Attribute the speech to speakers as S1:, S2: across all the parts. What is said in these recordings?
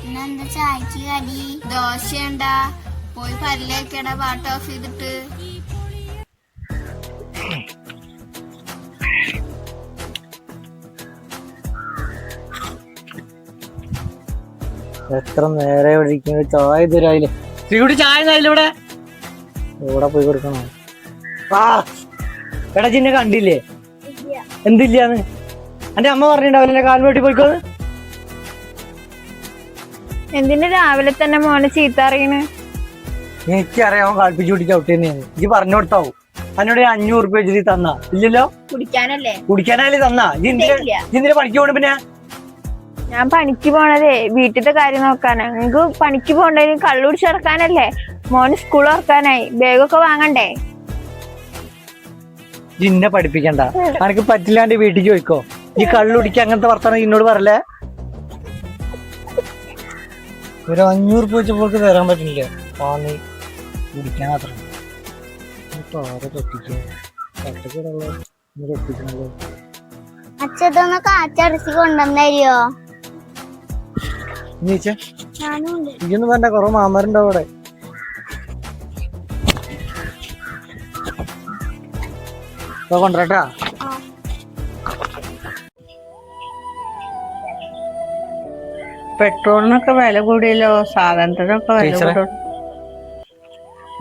S1: ഇന്നെന്താ ചായക്ക് കടി? ദോശയുണ്ടാ? പോയി പല്ലേക്കടാ പാട്ട് ഓഫ് ചെയ്തിട്ട്.
S2: എത്ര നേരെ വിളിക്കുന്നത്? ചായ തരായില്ലേ? ശ്രീകുട്ടി ചായ ഇവിടെ ഇവിടെ പോയി കൊടുക്കണോ? ആ എടാ ചിന്നെ കണ്ടില്ലേ? എന്തില്ലാന്ന് എന്റെ അമ്മ പറഞ്ഞിട്ടുണ്ടാവില്ല കാൽ വെട്ടി പോയിക്കോന്ന്.
S3: എന്തിനു രാവിലെ തന്നെ മോനെ ചീത്ത അറിയണ്?
S2: എനിക്കറിയാം കളിപ്പിച്ചു കുടിക്കാൻ ഔട്ട് തന്നെയാണ്. ഇത് പറഞ്ഞു കൊടുത്താവും. എന്നോട് 500 രൂപ വെച്ചിട്ട് തന്നാ ഇല്ലല്ലോ? കുടിക്കാനല്ലേ തന്നാ? ഇതിന്റെ പണിക്ക് പോണ പിന്നെ?
S3: ഞാൻ പണിക്ക് പോണതേ വീട്ടിലത്തെ കാര്യം നോക്കാനാ. നിങ്ങക്ക് പണിക്ക് പോണ്ടേന് കള്ളു കുടിച്ചിറക്കാനല്ലേ? മോന് സ്കൂൾ തുറക്കാനായി, ബാഗൊക്കെ വാങ്ങണ്ടേ?
S2: ജിന്നെ പഠിപ്പിക്കണ്ട. എനിക്ക് പറ്റില്ലാണ്ട് വീട്ടിൽ ചോദിക്കോ. ഈ കള്ളു കുടിക്കാൻ അങ്ങനത്തെ വർത്താനം എന്നോട് പറയല്ലേ. ഒരു 500 രൂപ വെച്ചപ്പോൾ തരാൻ പറ്റില്ല. പാനി കുടിക്കാൻ മാത്രം
S1: അച്ഛതൊന്ന് കാച്ചടച്ച് കൊണ്ടുവന്നോ?
S2: ഇതൊന്നും വേണ്ട, കൊറേ മാമരുണ്ടാവും അവിടെ. കൊണ്ടുവരട്ടാ.
S4: പെട്രോളിനൊക്കെ വില കൂടിയല്ലോ, സാധനത്തിനൊക്കെ വില കൂടി.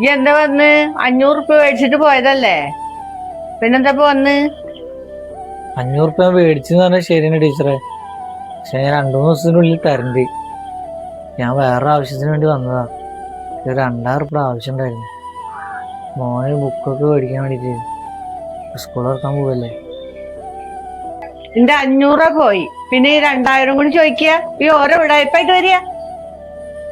S4: ഈ എന്താ വന്ന് 500 രൂപ മേടിച്ചിട്ട് പോയതല്ലേ, പിന്നെന്താ വന്ന്?
S2: 500 രൂപ മേടിച്ചെന്ന് പറഞ്ഞാൽ ശരിയാണ് ടീച്ചറെ. പക്ഷെ ഞാൻ 2-3 ദിവസത്തിനുള്ളിൽ തരണ്ട്. ഞാൻ വേറെ ആവശ്യത്തിന് വേണ്ടി വന്നതാ. 2000 രൂപ ആവശ്യം ഉണ്ടായിരുന്നു. മോന് ബുക്കൊക്കെ മേടിക്കാൻ വേണ്ടിട്ട് സ്കൂൾ തുറക്കാൻ പോവല്ലേ.
S4: എന്റെ 500 പോയി, പിന്നെ ഈ 2000 കൂടി ചോദിക്കുക. ഈ ഓരോ ഉടായ്പായിട്ട് വരിക.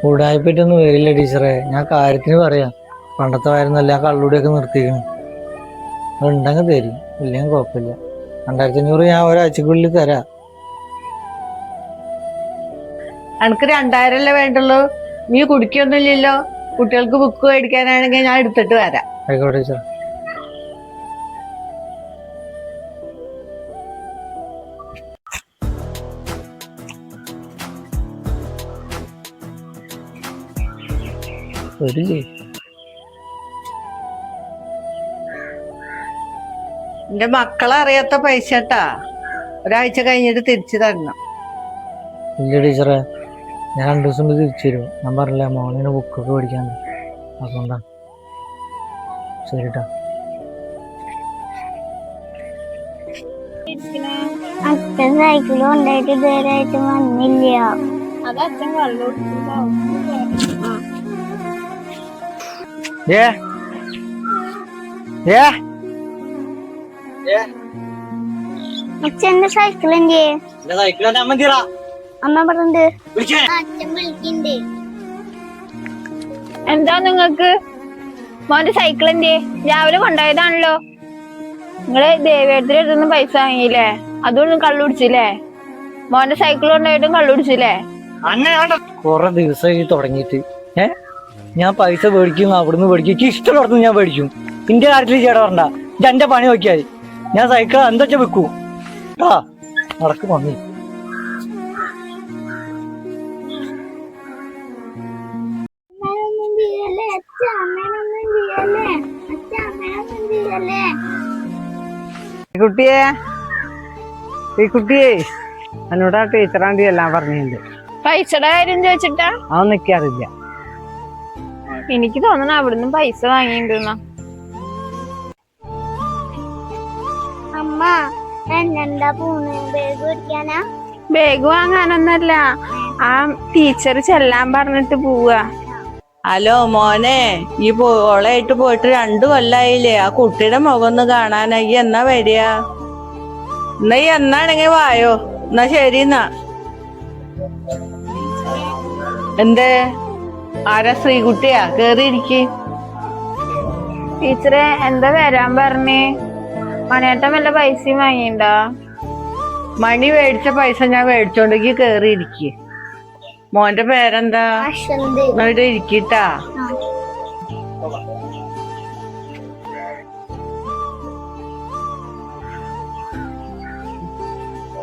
S2: ഉടായ്പായിട്ടൊന്നും വരില്ല ടീച്ചറെ. ഞാൻ കാര്യത്തിന് പറയാം. പണ്ടത്തെ വായിരുന്നല്ല, കള്ളുടിയൊക്കെ നിർത്തിക്കണം. അതുണ്ടെങ്കിൽ തരും, ഇല്ലെങ്കിൽ കുഴപ്പമില്ല. 2500 ഞാൻ ഒരാഴ്ചക്കുള്ളിൽ തരാം.
S4: എനിക്ക് 2000 വേണ്ടുള്ളൂ. നീ കുടിക്കൊന്നുമില്ലല്ലോ. കുട്ടികൾക്ക് ബുക്ക് മേടിക്കാനാണെങ്കിൽ ഞാൻ എടുത്തിട്ട് വരാം.
S2: ആയിക്കോട്ടെ ടീച്ചർ.
S4: എന്റെ മക്കളെ അറിയാത്ത പൈസ കേട്ടാ, ഒരാഴ്ച കഴിഞ്ഞിട്ട് തിരിച്ചു തരണം.
S2: ഇല്ല ടീച്ചറെ, ഞാൻ 2 ദിവസം കൊണ്ട് തിരിച്ചു തരും. ഞാൻ പറഞ്ഞില്ല മോണിന് ബുക്കൊക്കെ പഠിക്കാൻ, അതുകൊണ്ടാ. ശരിട്ടാ.
S1: അച്ഛൻ സൈക്കിൾ കൊണ്ടായിട്ട് ഇതുവരെയായിട്ട് വന്നില്ല.
S3: അത് അച്ഛൻ കള്ളു
S1: അച്ഛന്റെ സൈക്കിൾ എന്തേ? അമ്മ പറഞ്ഞത് അച്ഛൻ വിളിക്കണ്ടേ.
S3: എന്താ നിങ്ങക്ക്? മോന്റെ സൈക്കിൾ എന്തേ? രാവിലെ കൊണ്ടുപോയതാണല്ലോ. നിങ്ങള് ദേവേട്ടന്റെ അടുത്തൊന്നും പൈസ വാങ്ങിയില്ലേ? അതുകൊണ്ടും കള്ളു കുടിച്ചില്ലേ? മോന്റെ സൈക്കിൾ കൊണ്ടുപോയിട്ടും കള്ളു കുടിച്ചില്ലേ?
S2: കൊറേ ദിവസമായി തുടങ്ങിയിട്ട്. ഞാൻ പൈസ മേടിക്കും, അവിടുന്ന് മേടിക്കും, എനിക്ക് ഇഷ്ടമുള്ളടത്ത് ഞാൻ മേടിക്കും. ഇന്റെ കാര്യത്തിൽ ചേട്ടാ പറഞ്ഞ എന്റെ പണി നോക്കിയാൽ ഞാൻ സൈക്കിൾ എന്താ വെച്ചാ വെക്കൂ. ആ നടക്ക് മമ്മി.
S4: കുട്ടിയെ, ഈ കുട്ടിയെ എന്നോട് ആ ടീച്ചറാണ്ടി എല്ലാം പറഞ്ഞിട്ടുണ്ട്.
S3: പൈസയുടെ കാര്യം ചോദിച്ചിട്ടാ?
S4: അതൊന്നും എനിക്കറിയില്ല.
S3: എനിക്ക് തോന്നണ അവിടുന്ന് പൈസ വാങ്ങിണ്ടെന്നാ.
S1: അമ്മ എന്നെന്താ പോണ്? ബാഗ് മേടിക്കാനാ?
S3: ബാഗ് വാങ്ങാനൊന്നല്ല, ആ ടീച്ചർ ചെല്ലാൻ പറഞ്ഞിട്ട് പോവാ.
S4: ഹലോ മോനെ, ഈ ഓളായിട്ട് പോയിട്ട് 2 കൊല്ലായില്ലേ? ആ കുട്ടിയുടെ മുഖം ഒന്ന് കാണാനായി. എന്നാ വരിക? എന്നാ എന്നാണെങ്കിൽ വായോ. എന്നാ ശരി. എന്നാ എന്തേ? ആരാ? ശ്രീകുട്ടിയാ? കേറിയിരിക്ക്.
S3: ടീച്ചറെ എന്താ വരാൻ പറഞ്ഞേ? മണിയേട്ടൻ വല്ല പൈസയും വാങ്ങിണ്ടോ?
S4: മണി മേടിച്ച പൈസ ഞാൻ മേടിച്ചോണ്ടെങ്കിൽ കേറിയിരിക്ക്. മോന്റെ പേരെന്താ? ഇവിടെ ഇരിക്കട്ടാ.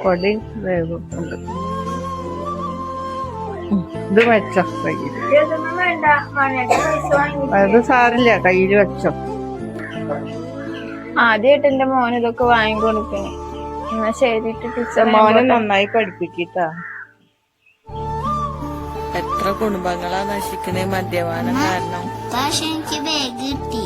S4: കൊടി വേഗം ഉണ്ട്. ഇത് വെച്ചോ കയ്യില്.
S3: ഇതൊന്നും വേണ്ട മോനേട്ടൻ പൈസ വാങ്ങി.
S4: അത് സാരില്ല, കയ്യില് വെച്ചോ.
S3: ആദ്യമായിട്ട് എന്റെ മോൻ ഇതൊക്കെ വാങ്ങിക്കൊടുക്കണേ. എന്നാ ശരി ടീച്ചർ.
S4: മോനെ നന്നായി പഠിപ്പിക്കട്ടാ. എത്ര കുടുംബങ്ങളാ നശിക്കണേ മദ്യപാനം കാരണം.
S1: പക്ഷെ എനിക്ക് ബാഗ് കിട്ടി.